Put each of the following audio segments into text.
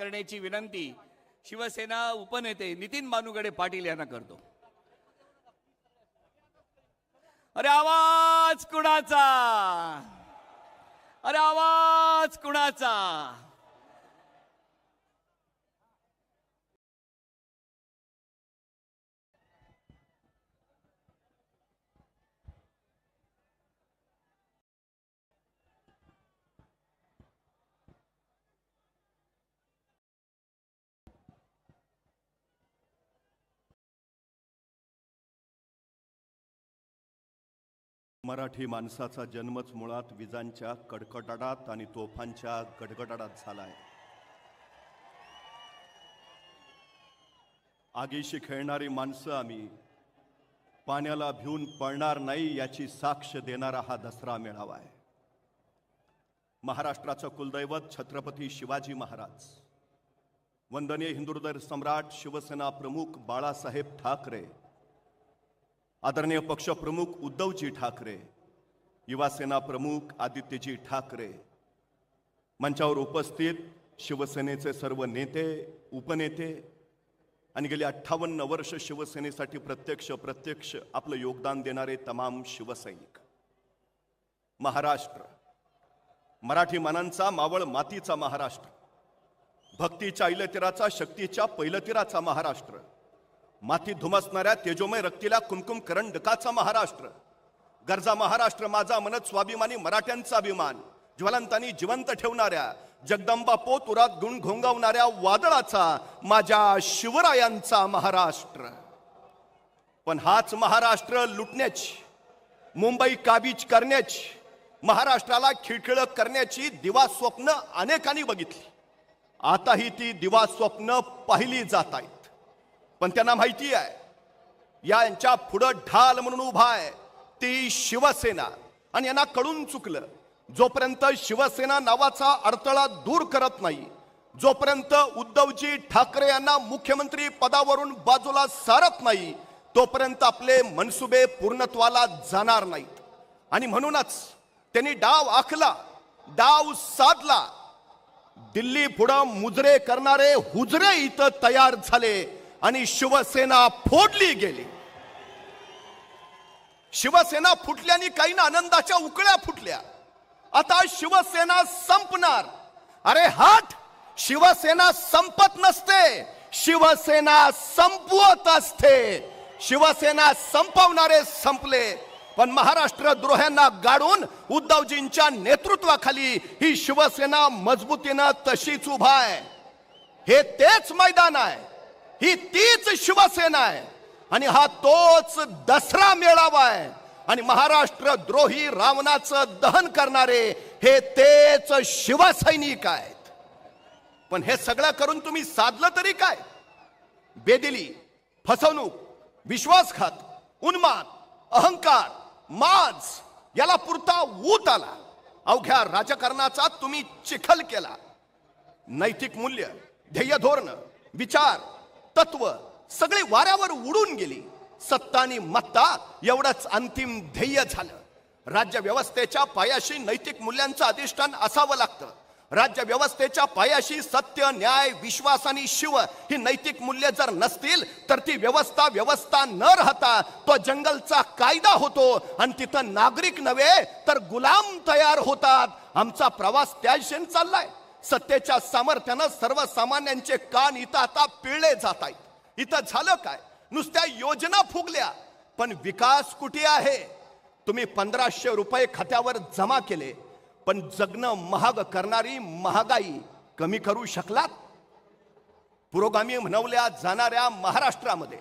करण्याची विनंती शिवसेना उपनेते नितीन बानुगडे पाटील यांना करतो. अरे आवाज कुणाचा? अरे आवाज कुणाचा? मराठी माणसाचा जन्मच मुळात विजांच्या कडकडाटात आणि तोफांच्या गडगडाटात झालाय. आगीशी खेळणारी माणसं आम्ही, पाण्याला भिवून पळणार नाही याची साक्ष देणारा हा दसरा मेळावा आहे. महाराष्ट्राचं कुलदैवत छत्रपती शिवाजी महाराज, वंदनीय हिंदुहृदय सम्राट शिवसेना प्रमुख बाळासाहेब ठाकरे, आदरणीय पक्षप्रमुख उद्धवजी ठाकरे, युवासेना प्रमुख आदित्यजी ठाकरे, मंचावर उपस्थित शिवसेनेचे सर्व नेते, उपनेते आणि गेली 58 वर्ष शिवसेनेसाठी प्रत्यक्ष आपलं योगदान देणारे तमाम शिवसैनिक. महाराष्ट्र मराठी मनांचा मावळ मातीचा महाराष्ट्र, भक्तीच्या ऐलतीराचा, शक्तीच्या पैलतीराचा महाराष्ट्र, माती धुमसणाऱ्या तेजोमय रक्तीला कुमकुम करंडकाचा महाराष्ट्र, गरजा महाराष्ट्र माझा मनत स्वाभिमानी मराठ्यांचा अभिमान, ज्वलंतानी जिवंत ठेवणाऱ्या जगदंबा पोत उरात गुण घोंगावणाऱ्या वादळाचा माझ्या शिवरायांचा महाराष्ट्र. पण हाच महाराष्ट्र लुटण्याची, मुंबई काबीज करण्याची, महाराष्ट्राला खिळखिळ करण्याची दिवा स्वप्न अनेकांनी बघितली. आताही ती दिवा स्वप्न पाहिली जात आहेत. पण त्यांना माहिती आहे यांच्या पुढे ढाल म्हणून उभा आहे ती शिवसेना. आणि यांना कळून चुकलं, जोपर्यंत शिवसेना नावाचा अडथळा दूर करत नाही, जोपर्यंत उद्धवजी ठाकरे यांना मुख्यमंत्री पदावरून बाजूला सारत नाही, तोपर्यंत आपले मनसुबे पूर्णत्वाला जाणार नाहीत. आणि म्हणूनच त्यांनी डाव आखला, डाव साधला. दिल्ली पुढे मुजरे करणारे हुजरे इथं तयार झाले आणि शिवसेना फोडली गेली. शिवसेना फुटल्याने काही ना आनंदाच्या उकळ्या फुटल्या. आता शिवसेना संपणार. अरे हट, शिवसेना संपत नसते, शिवसेना संपवत असते. शिवसेना संपवणारे संपले, पण महाराष्ट्र द्रोह्यांना गाडून उद्धवजींच्या नेतृत्वाखाली ही शिवसेना मजबूतीनं तशीच उभा आहे. हे तेच मैदान आहे, ही तीच शिवसेना आहे आणि हा तोच दसरा मेळावा आहे. आणि महाराष्ट्र द्रोही रावणाचं दहन करणारे हे तेच शिवसैनिक आहेत. पण हे सगळं करून तुम्ही साधलं तरी काय? बेदिली, फसवणूक, विश्वासघात, उन्माद, अहंकार, माज याला पुरता ऊत आला. अवघ्या राजकारणाचा तुम्ही चिखल केला. नैतिक मूल्य, ध्येय, धोरण, विचार, तत्व सगळे वाऱ्यावर उडून गेली. सत्ता आणि मत्ता एवढंच अंतिम ध्येय झालं. राज्य व्यवस्थेच्या पायाशी नैतिक मूल्यांचं अधिष्ठान असावं लागतं. राज्य व्यवस्थेच्या पायाशी सत्य, न्याय, विश्वास आणि शिव ही नैतिक मूल्य जर नसतील तर ती व्यवस्था न राहता तो जंगलचा कायदा होतो आणि तिथं नागरिक नव्हे तर गुलाम तयार होतात. आमचा प्रवास त्या दिशेने चाललाय. सत्तेच्या सामर्थ्यानं सर्वसामान्यांचे कान इथं आता पिळले जात आहेत. इथं झालं काय? नुसत्या योजना फुगल्या, पण विकास कुठे आहे? तुम्ही 1500 रुपये खात्यावर जमा केले, पण जगणं महाग करणारी महागाई कमी करू शकलात? पुरोगामी म्हणवल्या जाणाऱ्या महाराष्ट्रामध्ये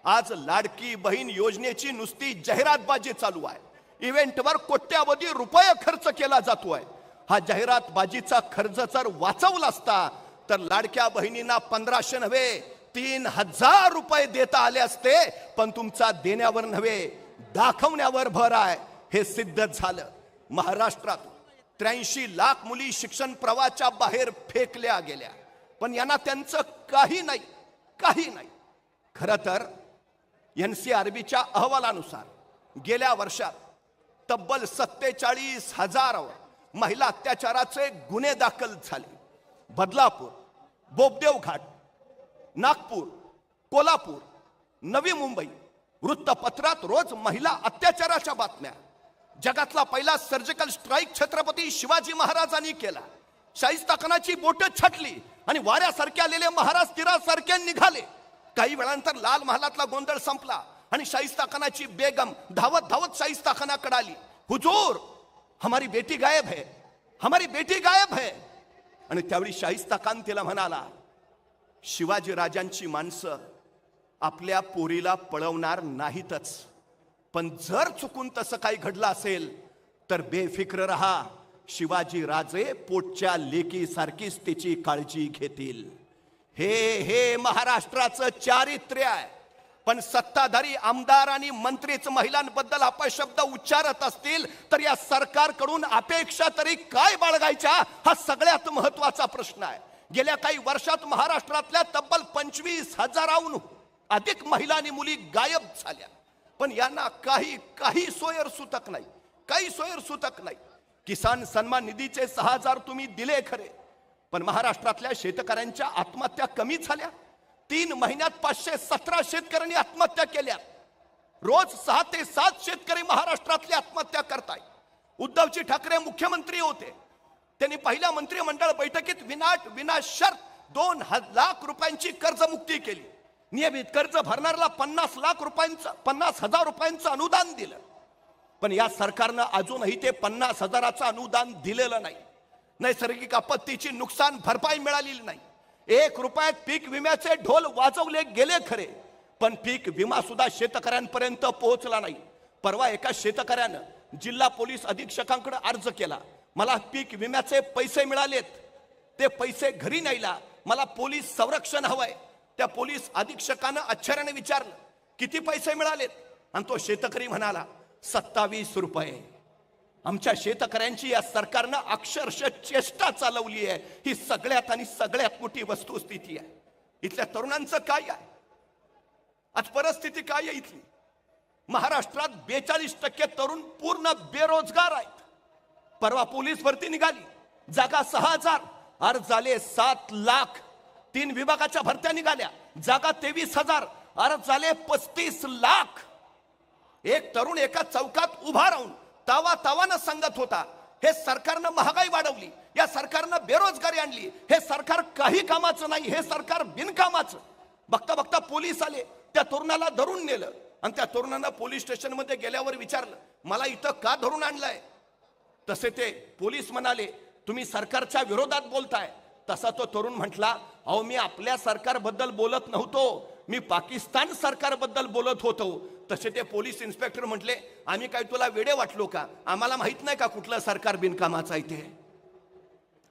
आज लाडकी बहीण योजनेची नुसती जाहिरातबाजी चालू आहे. इव्हेंटवर कोट्यावधी रुपये खर्च केला जातोय. हा जाहिरातबाजीचा खर्च जर वाचवला असता तर लाडक्या बहिणींना 1500 नव्हे 3000 रुपये देता आले असते. पण तुमचा देण्यावर नव्हे दाखवण्यावर भर आहे, हे सिद्ध झालं. महाराष्ट्रात 83 लाख मुली शिक्षण प्रवाहाच्या बाहेर फेकल्या गेल्या, पण यांना त्यांचं काही नाही. खरं तर NCRBच्या अहवालानुसार गेल्या वर्षात तब्बल 47,000 महिला अत्याचाराचे गुन्हे दाखल झाले. बदलापूर, बोबदेव घाट, नागपूर, कोल्हापूर, नवी मुंबई वृत्तपत्रात रोज महिला अत्याचाराच्या बातम्या. जगातला पहिला सर्जिकल स्ट्राईक छत्रपती शिवाजी महाराजांनी केला. शाहिस्ताखानाची बोट छटली आणि वाऱ्यासारखे आलेले महाराज तीरासारखे निघाले. काही वेळानंतर लाल महालातला गोंधळ संपला आणि शाहिस्ताखानाची बेगम धावत धावत शाहिस्ताखानाकडे आली. हुजूर, हमारी बेटी गायब है, हमारी बेटी गायब है. आणि त्यावेळी शाहिस्ताखान तिला म्हणाला, शिवाजी राजांची माणसं आपल्या पोरीला पळवणार नाहीतच, पण जर चुकून तसं काही घडलं असेल तर बेफिक्र रहा, शिवाजी राजे पोटच्या लेकीसारखीच तिची काळजी घेतील. हे महाराष्ट्राचं चारित्र्य आहे. पण सत्ताधारी आमदार आणि मंत्रीच महिलांबद्दल अपशब्द उच्चारत असतील तर या सरकारकडून अपेक्षा तरी काय बाळगायच्या, हा सगळ्यात महत्वाचा प्रश्न आहे. गेल्या काही वर्षात महाराष्ट्रातल्या तब्बल 25,000हून अधिक महिला आणि मुली गायब झाल्या. पण यांना काही सोयर सुतक नाही, काही सोयर सुतक नाही. किसान सन्मान निधीचे 6,000 तुम्ही दिले खरे, पण महाराष्ट्रातल्या शेतकऱ्यांच्या आत्महत्या कमी झाल्या. 3 महिन्यात 517 शेतकऱ्यांनी आत्महत्या केल्या. रोज 6 ते 7 शेतकरी महाराष्ट्रातले आत्महत्या करताय. उद्धवजी ठाकरे मुख्यमंत्री होते, त्यांनी पहिल्या मंत्रिमंडळ बैठकीत विनाशर्त 2 लाख रुपयांची कर्जमुक्ती केली. नियमित कर्ज भरणाऱ्याला 50,000 रुपयांचं अनुदान दिलं. पण या सरकारनं अजूनही ते 50,000चं अनुदान दिलेलं नाही. नैसर्गिक आपत्तीची नुकसान भरपाई मिळालेली नाही. 1 रुपयात पीक विम्याचे ढोल वाजवले गेले खरे, पण पीक विमा सुद्धा शेतकऱ्यांपर्यंत पोहोचला नाही. परवा एका शेतकऱ्यानं जिल्हा पोलीस अधीक्षकांकडे अर्ज केला, मला पीक विम्याचे पैसे मिळालेत, ते पैसे घरी न्यायला मला पोलीस संरक्षण हवंय. त्या पोलीस अधीक्षकानं आश्चर्याने विचारलं, किती पैसे मिळालेत? आणि तो शेतकरी म्हणाला, 27 रुपये. आमच्या शेतकऱ्यांची या सरकारनं अक्षरशः चेष्टा चालवली आहे. ही सगळ्यात मोठी वस्तुस्थिती आहे. इथल्या तरुणांचं काय आहे आज परिस्थिती? काय आहे इथली? महाराष्ट्रात 42% तरुण पूर्ण बेरोजगार आहेत. परवा पोलीस भरती निघाली, जागा 6,000, अर्ज झाले 7 लाख. 3 विभागाच्या भरत्या निघाल्या, जागा 23,000, अर्ज झाले 35 लाख. एक तरुण एका चौकात उभा राहून तावानं सांगत होता, हे सरकारनं महागाई वाढवली, या सरकारनं बेरोजगारी आणली, हे सरकार काही कामाचं नाही, हे सरकार बिनकामाचं. बघता बघता पोलीस आले, त्या तरुणाला धरून नेलं आणि त्या तरुणानं पोलीस स्टेशन मध्ये गेल्यावर विचारलं, मला इथं का धरून आणलंय? तसे ते पोलीस म्हणाले, तुम्ही सरकारच्या विरोधात बोलताय. तसा तो तरुण म्हटला, अहो मी आपल्या सरकारबद्दल बोलत नव्हतो, मी पाकिस्तान सरकारबद्दल बोलत होतो. तसे ते पोलीस इन्स्पेक्टर म्हटले, आम्ही काय तुला वेडे वाटलो का? आम्हाला माहित नाही का कुठलं सरकार बिनकामाचं आहे ते?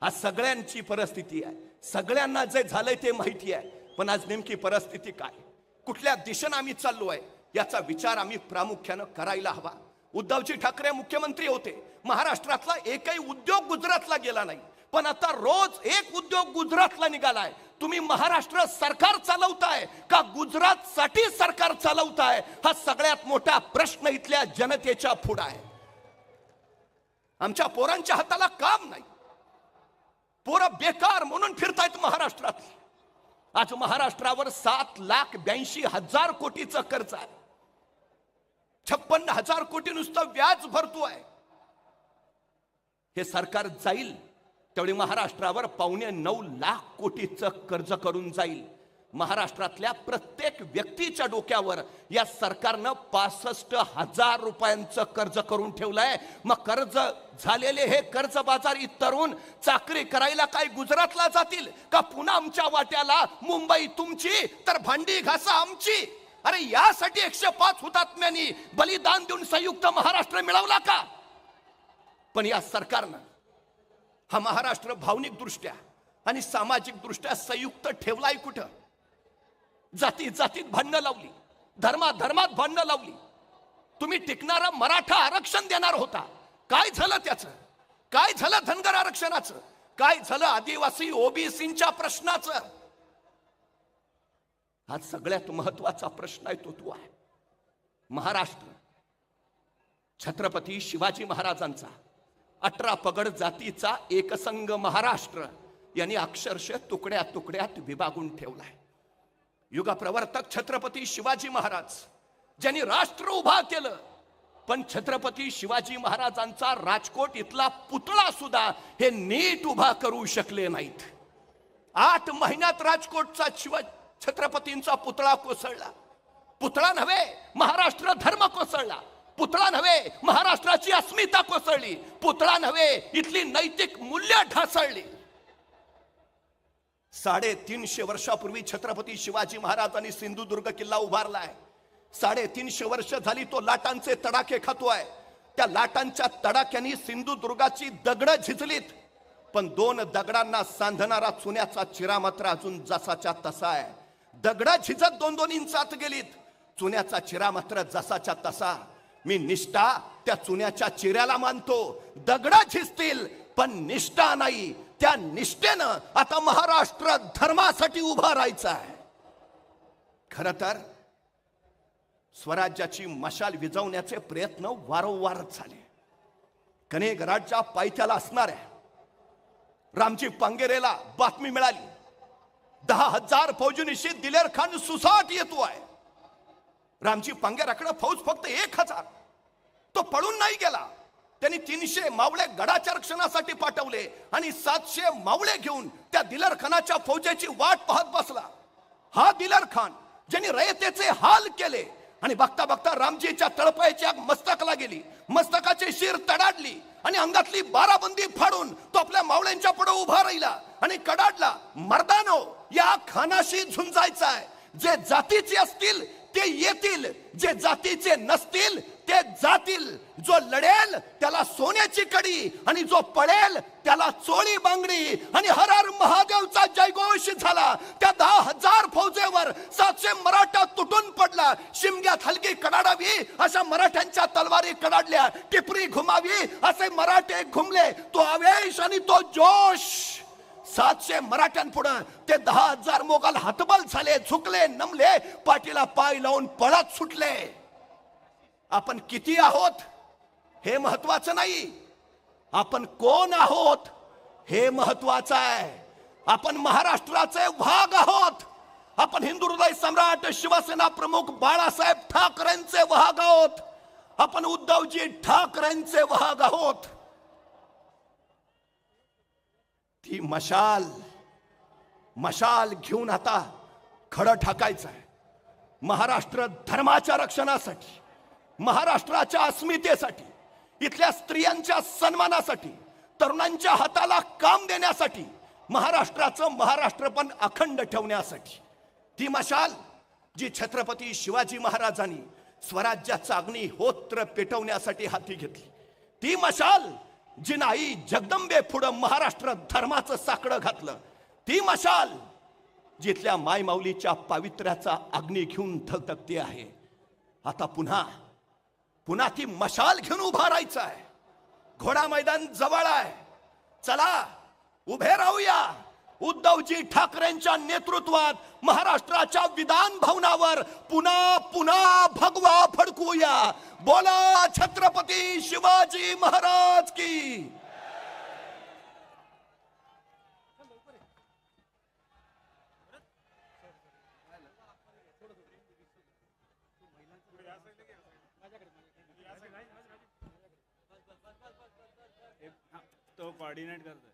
आज सगळ्यांची परिस्थिती आहे, सगळ्यांना जे झालंय ते माहिती आहे. पण आज नेमकी परिस्थिती काय, कुठल्या दिशेने आम्ही चाललो आहे, याचा विचार आम्ही प्रामुख्यानं करायला हवा. उद्धवजी ठाकरे मुख्यमंत्री होते, महाराष्ट्रातला एकही उद्योग गुजरातला गेला नाही. पण आता रोज एक उद्योग गुजरातला निघालाय. तुम्ही महाराष्ट्र सरकार चालवताय का गुजरात साठी सरकार चालवताय, हा सगळ्यात मोठा प्रश्न इथल्या जनतेच्या पुढे आहे. आमच्या पोरांच्या हाताला काम नाही, पोरं बेकार म्हणून फिरतायत महाराष्ट्रात. आज महाराष्ट्रावर 7,82,000 कोटीचं कर्ज आहे. 56,000 कोटी नुसतं व्याज भरतोय. हे सरकार जाईल तेवढी महाराष्ट्रावर 8.25 लाख कोटीचं कर्ज करून जाईल. महाराष्ट्रातल्या प्रत्येक व्यक्तीच्या डोक्यावर या सरकारनं 65,000 रुपयांचं कर्ज करून ठेवलंय. मग कर्ज झालेले हे कर्जबाजारी तरुण चाकरी करायला काय गुजरातला जातील का? पुन्हा आमच्या वाट्याला मुंबई तुमची तर भांडी घासा आमची. अरे यासाठी 105 हुतात्म्यांनी बलिदान देऊन संयुक्त महाराष्ट्र मिळवला का? पण या सरकारनं हा महाराष्ट्र भावनिक दृष्ट्या आणि सामाजिक दृष्ट्या संयुक्त ठेवलाय कुठं? जातीत भांडणं लावली, धर्मात भांडणं लावली. तुम्ही टिकणारा मराठा आरक्षण देणार होता, काय झालं त्याचं? काय झालं धनगर आरक्षणाचं? काय झालं आदिवासी ओबीसींच्या प्रश्नाचं? हा सगळ्यात महत्वाचा प्रश्न आहे तो आहे. महाराष्ट्र छत्रपती शिवाजी महाराजांचा 18 पगड जातीचा एकसंघ महाराष्ट्र यांनी अक्षरशः तुकड्या तुकड्यात विभागून ठेवलाय. युगप्रवर्तक छत्रपती शिवाजी महाराज ज्यांनी राष्ट्र उभा केलं, पण छत्रपती शिवाजी महाराजांचा राजकोट इथला पुतळा सुद्धा हे नीट उभा करू शकले नाहीत. 8 महिन्यात राजकोटचा छत्रपतींचा पुतळा कोसळला. पुतळा नव्हे, महाराष्ट्र धर्म कोसळला. पुतळा नव्हे, महाराष्ट्राची अस्मिता कोसळली. पुतळा नव्हे, इथली नैतिक मूल्य ढासळली. 350 वर्षापूर्वी छत्रपती शिवाजी महाराजांनी सिंधुदुर्ग किल्ला उभारलाय. 350 वर्ष झाली तो लाटांचे तडाखे खातोय. त्या लाटांच्या तडाख्यांनी सिंधुदुर्गाची दगड झिजलीत, पण 2 दगडांना सांधणारा चुन्याचा चिरा मात्र अजून जसाच्या तसा आहे. दगड झिजत 2-2 इंचात गेलीत, चुन्याचा चिरा मात्र जसाच्या तसा. मी निष्ठा त्या चुन्याच्या चिऱ्याला मानतो. दगड झिजतील पण निष्ठा नाही. त्या निष्ठेनं आता महाराष्ट्र धर्मासाठी उभा राहायचा आहे. खर तर स्वराज्याची मशाल विझवण्याचे प्रयत्न वारंवार झाले. कनेगराडच्या पायथ्याला असणाऱ्या रामजी पांगेरेला बातमी मिळाली, 10,000 फौजीनिशी दिलेर खान सुसाट येतोय. रामजी पांगेराकडे फौज फक्त 1,000. तो पळून नाही गेला. त्यांनी 300 मावळे गडाच्या रक्षणासाठी पाठवले आणि 700 मावळे घेऊन त्या दिलेर खानाच्या फौजेची वाट पाहत बसला. हा दिलेर खान ज्यांनी रयतेचे हाल केले आणि बघता बघता रामजीच्या तळपायाची आग मस्तकाला गेली. मस्तकाची शिर तडाडली आणि अंगातली बाराबंदी फाडून तो आपल्या मावळ्यांच्या पुढे उभा राहिला आणि कडाडला, मर्दानो, या खानाशी झुंजायचा आहे. जे जातीचे असतील ते येतील, जे जातीचे नसतील ते जातील. जो लढेल त्याला सोन्याची कडी आणि जो पळेल त्याला चोळी बांगडी. आणि हर हर महादेवचा जयघोष झाला. त्या 10,000 फौजेवर 700 मराठा तुटून पडला. शिमग्यात हलकी कडाडावी अशा मराठ्यांच्या तलवारी कडाडल्या. टिपरी घुमावी असे मराठे घुमले. तो आवेश आणि तो जोश 700 मराठ्यांपुढे ते 10,000 मोगल हतबल झाले, झुकले, नमले, पाठीला पाय लावून पळत सुटले. आपण किती आहोत हे महत्वाचं नाही, आपण कोण आहोत हे महत्वाचं आहे. आपण महाराष्ट्राचे वाघ आहोत. आपण हिंदू हृदय सम्राट शिवसेना प्रमुख बाळासाहेब ठाकरेंचे वाघ आहोत. आपण उद्धवजी ठाकरेंचे वाघ आहोत. ती मशाल घेऊन आता खडं ठाकायचं आहे. महाराष्ट्र धर्माच्या रक्षणासाठी, महाराष्ट्राच्या अस्मितेसाठी, इथल्या स्त्रियांच्या सन्मानासाठी, तरुणांच्या हाताला काम देण्यासाठी, महाराष्ट्राचं महाराष्ट्रपण अखंड ठेवण्यासाठी. ती मशाल जी छत्रपती शिवाजी महाराजांनी स्वराज्याचा अग्निहोत्र पेटवण्यासाठी हाती घेतली, ती मशाल जिनं आई जगदंबे पुढं महाराष्ट्र धर्माचं साकडं घातलं, ती मशाल जिथल्या मायमाऊलीच्या पावित्र्याचा अग्नी घेऊन धगधगते आहे. आता पुन्हा ती मशाल घेऊन उभा राहायचं आहे. घोडा मैदान जवळ आहे. चला उभे राहूया. उद्धवजी ठाकरेंच्या नेतृत्वात महाराष्ट्राच्या विधान भवनावर पुन्हा भगवा फडकूया. बोला छत्रपती शिवाजी महाराज की. तो कोऑर्डिनेट करतोय.